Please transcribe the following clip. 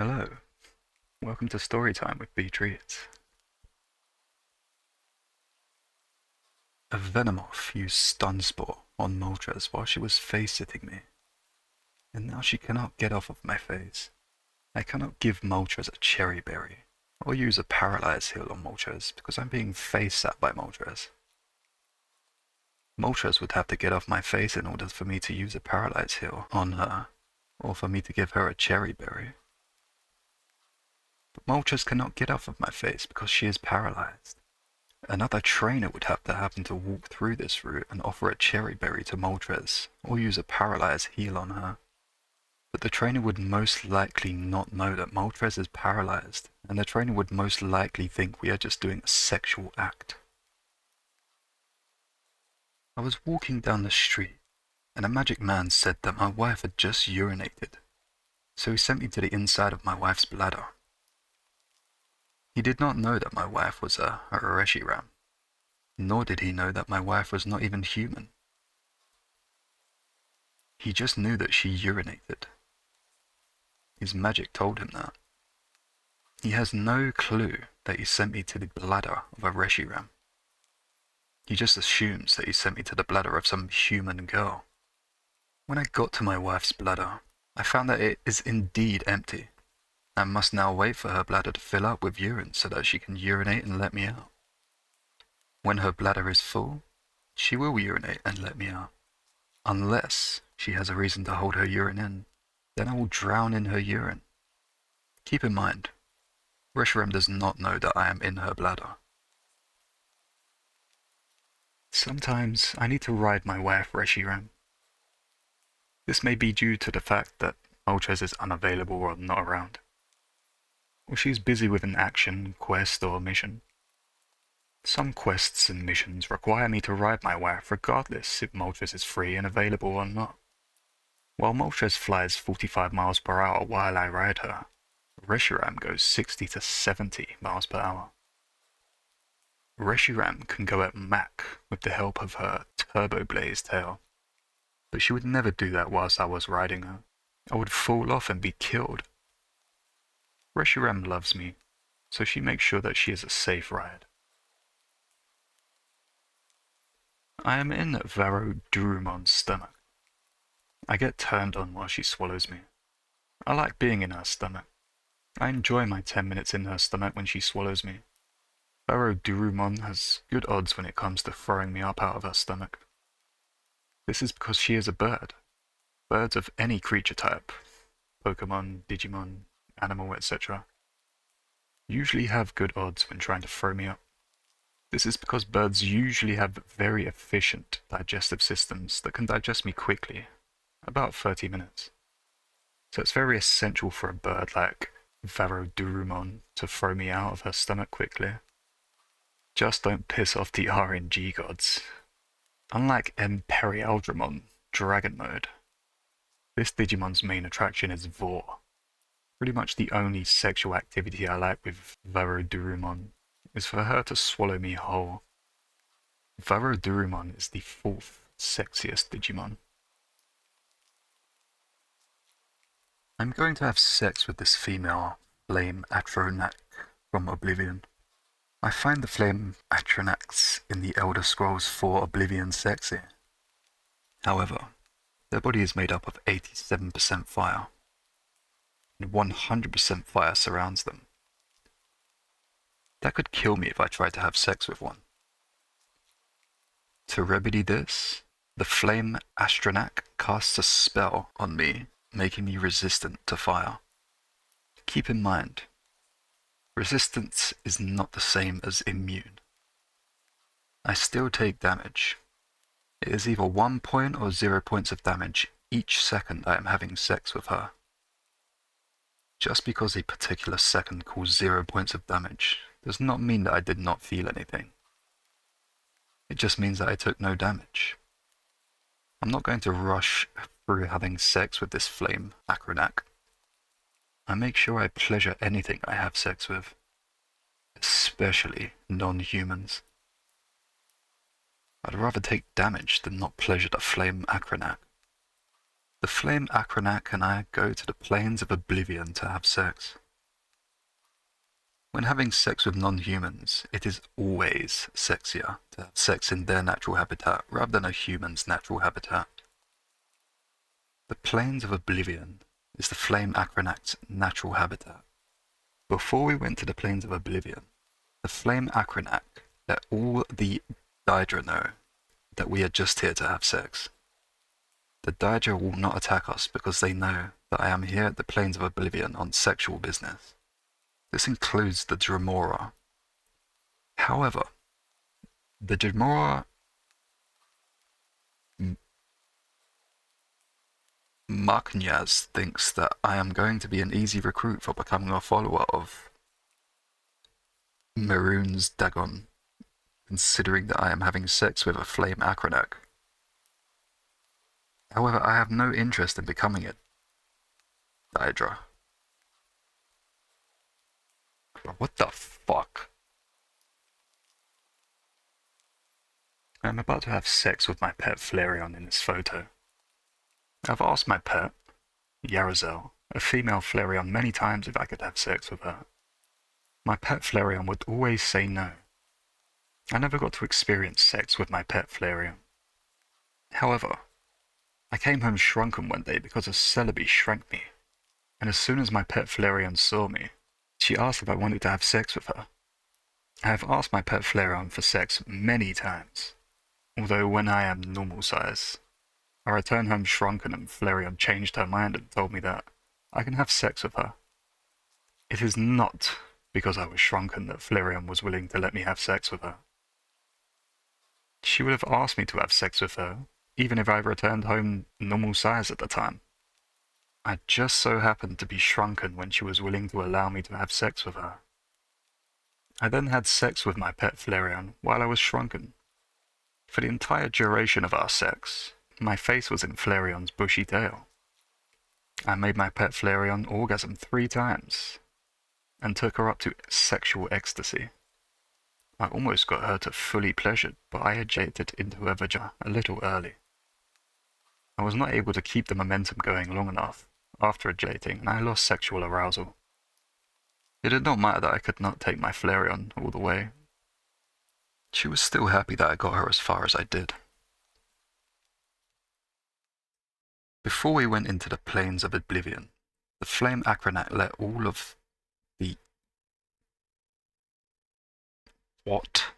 Hello, welcome to Storytime with Btreatz. A Venomoth used Stun Spore on Moltres while she was face-sitting me, and now she cannot get off of my face. I cannot give Moltres a Cherry Berry, or use a Paralyze Heal on Moltres because I'm being face-sat by Moltres. Moltres would have to get off my face in order for me to use a Paralyze Heal on her, or for me to give her a Cherry Berry. But Moltres cannot get off of my face because she is paralyzed. Another trainer would have to happen to walk through this route and offer a Cherry Berry to Moltres, or use a Paralyze Heal on her. But the trainer would most likely not know that Moltres is paralyzed, and the trainer would most likely think we are just doing a sexual act. I was walking down the street, and a magic man said that my wife had just urinated, so he sent me to the inside of my wife's bladder. He did not know that my wife was a Reshiram, nor did he know that my wife was not even human. He just knew that she urinated. His magic told him that. He has no clue that he sent me to the bladder of a Reshiram. He just assumes that he sent me to the bladder of some human girl. When I got to my wife's bladder, I found that it is indeed empty. I must now wait for her bladder to fill up with urine so that she can urinate and let me out. When her bladder is full, she will urinate and let me out. Unless she has a reason to hold her urine in, then I will drown in her urine. Keep in mind, Reshiram does not know that I am in her bladder. Sometimes I need to ride my wife Reshiram. This may be due to the fact that Moltres is unavailable or not around, or she's busy with an action, quest, or mission. Some quests and missions require me to ride my wife regardless if Moltres is free and available or not. While Moltres flies 45 miles per hour while I ride her, Reshiram goes 60 to 70 miles per hour. Reshiram can go at Mach with the help of her turbo blaze tail, but she would never do that whilst I was riding her. I would fall off and be killed. Reshiram loves me, so she makes sure that she is a safe ride. I am in Btreatz's stomach. I get turned on while she swallows me. I like being in her stomach. I enjoy my 10 minutes in her stomach when she swallows me. Btreatz has good odds when it comes to throwing me up out of her stomach. This is because she is a bird. Birds of any creature type, Pokemon, Digimon, animal, etc., usually have good odds when trying to throw me up. This is because birds usually have very efficient digestive systems that can digest me quickly, about 30 minutes. So it's very essential for a bird like Btreatz to throw me out of her stomach quickly. Just don't piss off the RNG gods. Unlike Imperialdramon, Dragon Mode, this Digimon's main attraction is Vor. Pretty much the only sexual activity I like with Btreatz is for her to swallow me whole. Btreatz is the 4th sexiest Digimon. I'm going to have sex with this female, Flame Atronak from Oblivion. I find the Flame Atronachs in the Elder Scrolls 4 Oblivion sexy. However, their body is made up of 87% fire, and 100% fire surrounds them. That could kill me if I tried to have sex with one. To remedy this, the Flame Astronach casts a spell on me, making me resistant to fire. Keep in mind, resistance is not the same as immune. I still take damage. It is either 1 point or 0 points of damage each second I am having sex with her. Just because a particular second caused 0 points of damage does not mean that I did not feel anything. It just means that I took no damage. I'm not going to rush through having sex with this Flame Acronac. I make sure I pleasure anything I have sex with, especially non-humans. I'd rather take damage than not pleasure the Flame Acronac. The flame Acronac and I go to the plains of oblivion to have sex. When having sex with non-humans, it is always sexier to have sex in their natural habitat rather than a human's natural habitat. The plains of oblivion is the flame Acronac's natural habitat. Before we went to the plains of oblivion, the flame Acronac let all the Daedra know that we are just here to have sex. The Daedra will not attack us because they know that I am here at the plains of oblivion on sexual business. This includes the Dremora. However, the Dremora Maknyaz thinks that I am going to be an easy recruit for becoming a follower of Maroon's Dagon, considering that I am having sex with a flame Acronac. However, I have no interest in becoming it, Daedra. What the fuck? I'm about to have sex with my pet Flareon in this photo. I've asked my pet, Yarazel, a female Flareon, many times if I could have sex with her. My pet Flareon would always say no. I never got to experience sex with my pet Flareon. However, I came home shrunken one day because a Celebi shrank me, and as soon as my pet Flareon saw me, she asked if I wanted to have sex with her. I have asked my pet Flareon for sex many times, although when I am normal size. I returned home shrunken and Flareon changed her mind and told me that I can have sex with her. It is not because I was shrunken that Flareon was willing to let me have sex with her. She would have asked me to have sex with her, even if I returned home normal size at the time. I just so happened to be shrunken when she was willing to allow me to have sex with her. I then had sex with my pet Flareon while I was shrunken. For the entire duration of our sex, my face was in Flareon's bushy tail. I made my pet Flareon orgasm 3 times, and took her up to sexual ecstasy. I almost got her to fully pleasured, but I ejaculated into her vagina a little early. I was not able to keep the momentum going long enough after ejaculating, and I lost sexual arousal. It did not matter that I could not take my Flareon all the way. She was still happy that I got her as far as I did. Before we went into the plains of oblivion, the flame Acronac let all of the... What?